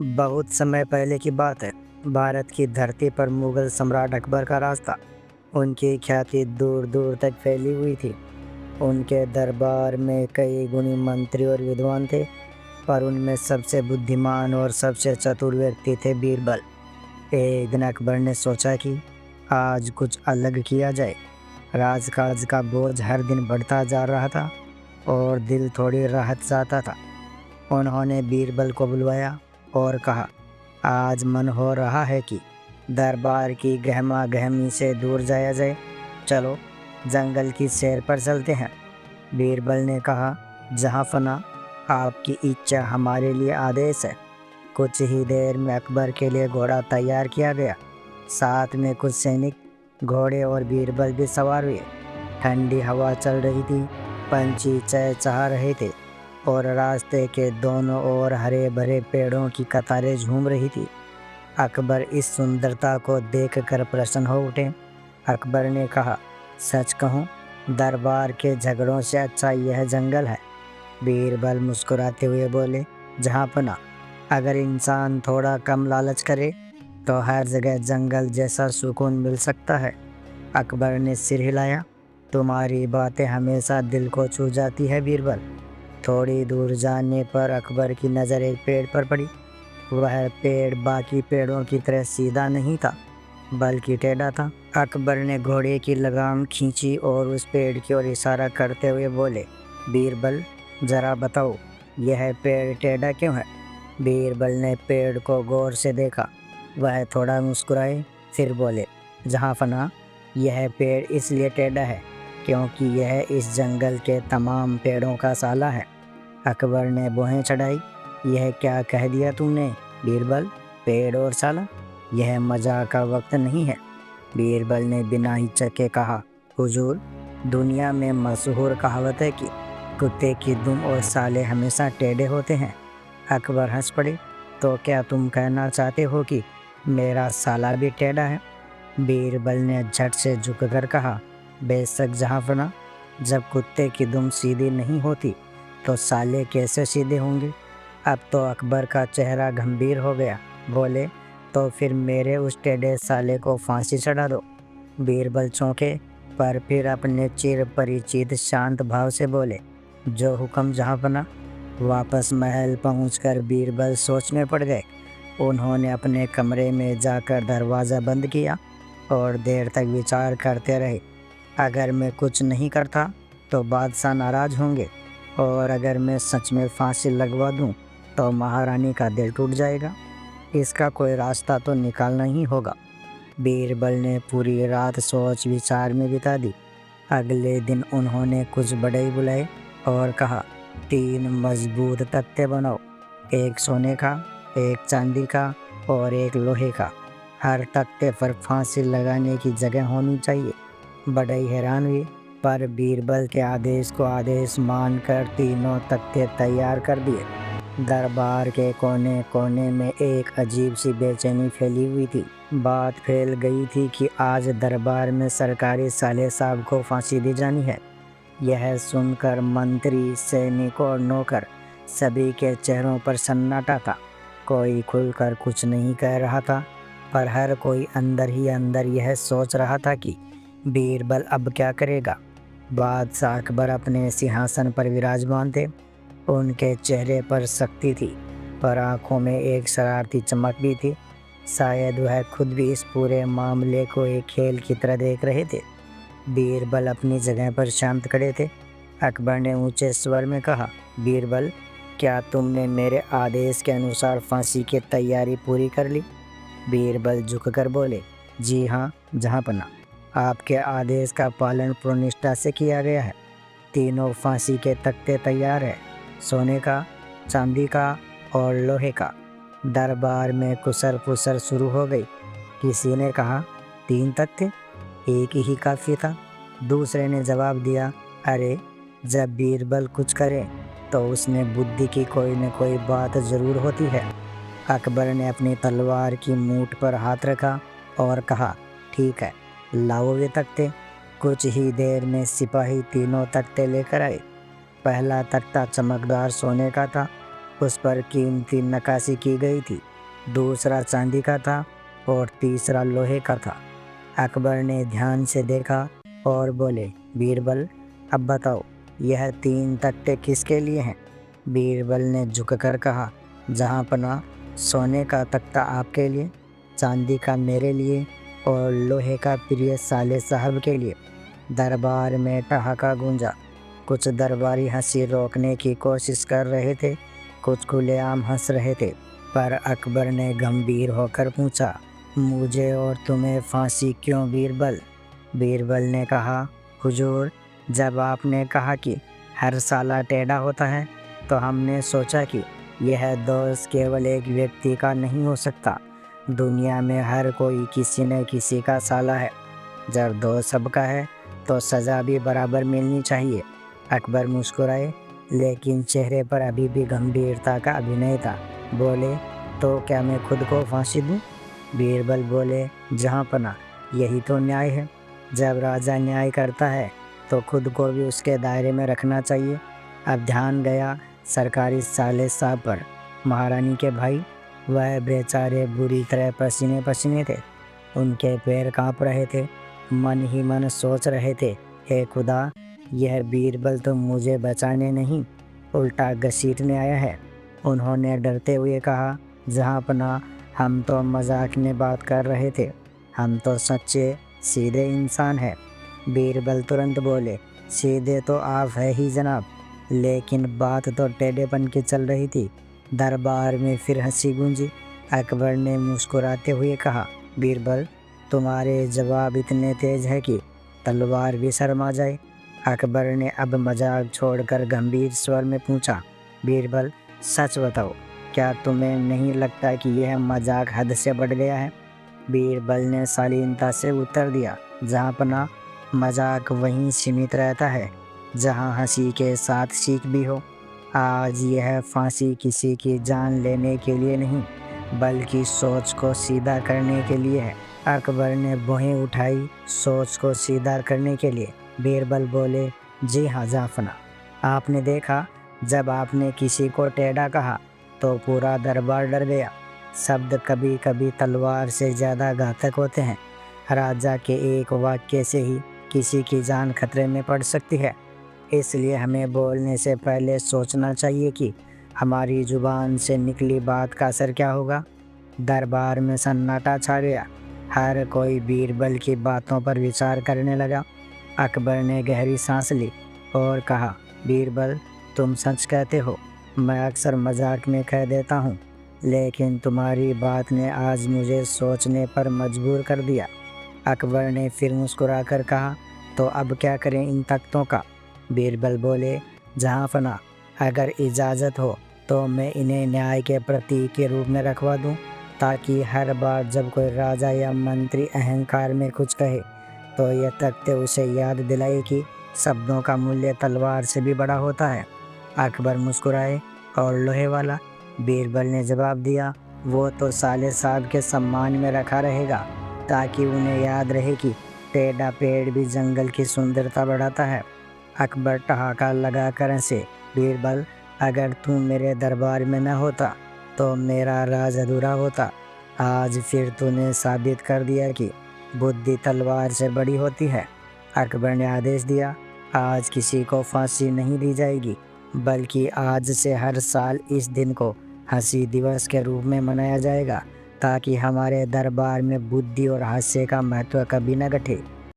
बहुत समय पहले की बात है। भारत की धरती पर मुगल सम्राट अकबर का राज था। उनकी ख्याति दूर दूर तक फैली हुई थी। उनके दरबार में कई गुणी मंत्री और विद्वान थे, पर उनमें सबसे बुद्धिमान और सबसे चतुर व्यक्ति थे बीरबल। एक दिन अकबर ने सोचा कि आज कुछ अलग किया जाए। राजकाज का बोझ हर दिन बढ़ता जा रहा था और दिल थोड़ी राहत चाहता था। उन्होंने बीरबल को बुलवाया और कहा, आज मन हो रहा है कि दरबार की गहमा गहमी से दूर जाया जाए। चलो जंगल की सैर पर चलते हैं। बीरबल ने कहा, जहाँपना, आपकी इच्छा हमारे लिए आदेश है। कुछ ही देर में अकबर के लिए घोड़ा तैयार किया गया। साथ में कुछ सैनिक, घोड़े और बीरबल भी सवार हुए। ठंडी हवा चल रही थी, पंछी चहचहा रहे थे और रास्ते के दोनों ओर हरे भरे पेड़ों की कतारें झूम रही थी। अकबर इस सुंदरता को देखकर प्रसन्न हो उठे। अकबर ने कहा, सच कहूँ, दरबार के झगड़ों से अच्छा यह जंगल है। बीरबल मुस्कुराते हुए बोले, जहाँपना, अगर इंसान थोड़ा कम लालच करे तो हर जगह जंगल जैसा सुकून मिल सकता है। अकबर ने सिर हिलाया, तुम्हारी बातें हमेशा दिल को छू जाती है बीरबल। थोड़ी दूर जाने पर अकबर की नज़र एक पेड़ पर पड़ी। वह पेड़ बाकी पेड़ों की तरह सीधा नहीं था, बल्कि टेढ़ा था। अकबर ने घोड़े की लगाम खींची और उस पेड़ की ओर इशारा करते हुए बोले, बीरबल, जरा बताओ, यह पेड़ टेढ़ा क्यों है? बीरबल ने पेड़ को गौर से देखा। वह थोड़ा मुस्कुराए, फिर बोले, जहाँपना, यह पेड़ इसलिए टेढ़ा है क्योंकि यह इस जंगल के तमाम पेड़ों का साला है। अकबर ने भौहें चढ़ाई, यह क्या कह दिया तुमने बीरबल? पेड़ और साला? यह मजाक का वक्त नहीं है। बीरबल ने बिना हिचक के कहा, हुजूर, दुनिया में मशहूर कहावत है कि कुत्ते की दुम और साले हमेशा टेढ़े होते हैं। अकबर हंस पड़े, तो क्या तुम कहना चाहते हो कि मेरा साला भी टेढ़ा है? बीरबल ने झट से झुककर कहा, बेशक जहाँपना, जब कुत्ते की दुम सीधी नहीं होती तो साले कैसे सीधे होंगे? अब तो अकबर का चेहरा गंभीर हो गया। बोले, तो फिर मेरे उस टेढ़े साले को फांसी चढ़ा दो। बीरबल चौंके, पर फिर अपने चिर परिचित शांत भाव से बोले, जो हुक्म जहाँपना। वापस महल पहुंचकर बीरबल सोच में पड़ गए। उन्होंने अपने कमरे में जाकर दरवाज़ा बंद किया और देर तक विचार करते रहे। अगर मैं कुछ नहीं करता तो बादशाह नाराज़ होंगे, और अगर मैं सच में फांसी लगवा दूं तो महारानी का दिल टूट जाएगा। इसका कोई रास्ता तो निकालना ही होगा। बीरबल ने पूरी रात सोच विचार में बिता दी। अगले दिन उन्होंने कुछ बढ़ई बुलाए और कहा, 3 मजबूत तख्ते बनाओ, एक सोने का, एक चांदी का और एक लोहे का। हर तख्ते पर फांसी लगाने की जगह होनी चाहिए। बढ़ई हैरान हुई, पर बीरबल के आदेश को आदेश मानकर तीनों तख्ते तैयार कर दिए। दरबार के कोने कोने में एक अजीब सी बेचैनी फैली हुई थी। बात फैल गई थी कि आज दरबार में सरकारी साले साहब को फांसी दी जानी है। यह सुनकर मंत्री, सैनिक और नौकर सभी के चेहरों पर सन्नाटा था। कोई खुलकर कुछ नहीं कह रहा था, पर हर कोई अंदर ही अंदर यह सोच रहा था कि बीरबल अब क्या करेगा। बादशाह अकबर अपने सिंहासन पर विराजमान थे। उनके चेहरे पर सख्ती थी, पर आंखों में एक शरारती चमक भी थी। शायद वह खुद भी इस पूरे मामले को एक खेल की तरह देख रहे थे। बीरबल अपनी जगह पर शांत खड़े थे। अकबर ने ऊंचे स्वर में कहा, बीरबल, क्या तुमने मेरे आदेश के अनुसार फांसी की तैयारी पूरी कर ली? बीरबल झुककर बोले, जी हाँ जहाँपना, आपके आदेश का पालन पूर्ण निष्ठा से किया गया है। तीनों फांसी के तख्ते तैयार है, सोने का, चांदी का और लोहे का। दरबार में कुसर पुसर शुरू हो गई। किसी ने कहा, 3 तख्ते, एक ही काफ़ी था। दूसरे ने जवाब दिया, अरे, जब बीरबल कुछ करे तो उसमें बुद्धि की कोई न कोई बात ज़रूर होती है। अकबर ने अपनी तलवार की मूठ पर हाथ रखा और कहा, ठीक है, लाओ वे तख्ते। कुछ ही देर में सिपाही तीनों तख्ते लेकर आए। पहला तख्ता चमकदार सोने का था। उस पर कीमती नक्काशी की गई थी। दूसरा चांदी का था और तीसरा लोहे का था। अकबर ने ध्यान से देखा और बोले, बीरबल अब बताओ यह 3 तख्ते किसके लिए हैं? बीरबल ने झुककर कहा, जहाँपनाह सोने का तख्ता आपके लिए, चांदी का मेरे लिए और लोहे का प्रिय साले साहब के लिए। दरबार में ठहाका गूंजा। कुछ दरबारी हंसी रोकने की कोशिश कर रहे थे, कुछ खुलेआम हंस रहे थे, पर अकबर ने गंभीर होकर पूछा, मुझे और तुम्हें फांसी क्यों बीरबल? बीरबल ने कहा, हुजूर, जब आपने कहा कि हर साला टेढ़ा होता है तो हमने सोचा कि यह दोष केवल एक व्यक्ति का नहीं हो सकता। दुनिया में हर कोई किसी न किसी का साला है। जब दोष सबका है तो सज़ा भी बराबर मिलनी चाहिए। अकबर मुस्कुराए, लेकिन चेहरे पर अभी भी गंभीरता का अभिनय था। बोले, तो क्या मैं खुद को फांसी दूं? बीरबल बोले, जहाँपनाह यही तो न्याय है। जब राजा न्याय करता है तो खुद को भी उसके दायरे में रखना चाहिए। अब ध्यान गया सरकारी साले साहब पर। महारानी के भाई, वह बेचारे बुरी तरह पसीने पसीने थे। उनके पैर कांप रहे थे। मन ही मन सोच रहे थे, हे खुदा, यह बीरबल तो मुझे बचाने नहीं उल्टा घसीटने आया है। उन्होंने डरते हुए कहा, जहाँपनाह हम तो मजाक में बात कर रहे थे, हम तो सच्चे सीधे इंसान हैं। बीरबल तुरंत बोले, सीधे तो आप है ही जनाब, लेकिन बात तो टेढ़ेपन की चल रही थी। दरबार में फिर हंसी गूंजी। अकबर ने मुस्कुराते हुए कहा, बीरबल, तुम्हारे जवाब इतने तेज है कि तलवार भी शर्मा जाए। अकबर ने अब मजाक छोड़कर गंभीर स्वर में पूछा, बीरबल सच बताओ, क्या तुम्हें नहीं लगता कि यह मजाक हद से बढ़ गया है? बीरबल ने शालीनता से उत्तर दिया, जहाँपनाह मजाक वहीं सीमित रहता है जहाँ हंसी के साथ सीख भी हो। आज यह फांसी किसी की जान लेने के लिए नहीं, बल्कि सोच को सीधा करने के लिए है। अकबर ने भौहें उठाई, सोच को सीधा करने के लिए। बीरबल बोले, जी हाँ जहाँपनाह, आपने देखा, जब आपने किसी को टेढ़ा कहा तो पूरा दरबार डर गया। शब्द कभी कभी तलवार से ज़्यादा घातक होते हैं। राजा के एक वाक्य से ही किसी की जान खतरे में पड़ सकती है। इसलिए हमें बोलने से पहले सोचना चाहिए कि हमारी ज़ुबान से निकली बात का असर क्या होगा। दरबार में सन्नाटा छा गया। हर कोई बीरबल की बातों पर विचार करने लगा। अकबर ने गहरी सांस ली और कहा, बीरबल, तुम सच कहते हो। मैं अक्सर मजाक में कह देता हूँ, लेकिन तुम्हारी बात ने आज मुझे सोचने पर मजबूर कर दिया। अकबर ने फिर मुस्कुराकर कहा, तो अब क्या करें इन तख्तों का? बीरबल बोले, जहाँपनाह, अगर इजाज़त हो तो मैं इन्हें न्याय के प्रतीक के रूप में रखवा दूँ, ताकि हर बार जब कोई राजा या मंत्री अहंकार में कुछ कहे तो यह तख्ते उसे याद दिलाए कि शब्दों का मूल्य तलवार से भी बड़ा होता है। अकबर मुस्कुराए, और लोहे वाला? बीरबल ने जवाब दिया, वो तो साले साहब के सम्मान में रखा रहेगा, ताकि उन्हें याद रहे कि टेढ़ा पेड़ भी जंगल की सुंदरता बढ़ाता है। अकबर ठहाका लगाकर हंसे, बीरबल, अगर तू मेरे दरबार में न होता तो मेरा राज अधूरा होता। आज फिर तूने साबित कर दिया कि बुद्धि तलवार से बड़ी होती है। अकबर ने आदेश दिया, आज किसी को फांसी नहीं दी जाएगी, बल्कि आज से हर साल इस दिन को हंसी दिवस के रूप में मनाया जाएगा, ताकि हमारे दरबार में बुद्धि और हास्य का महत्व कभी न घटे।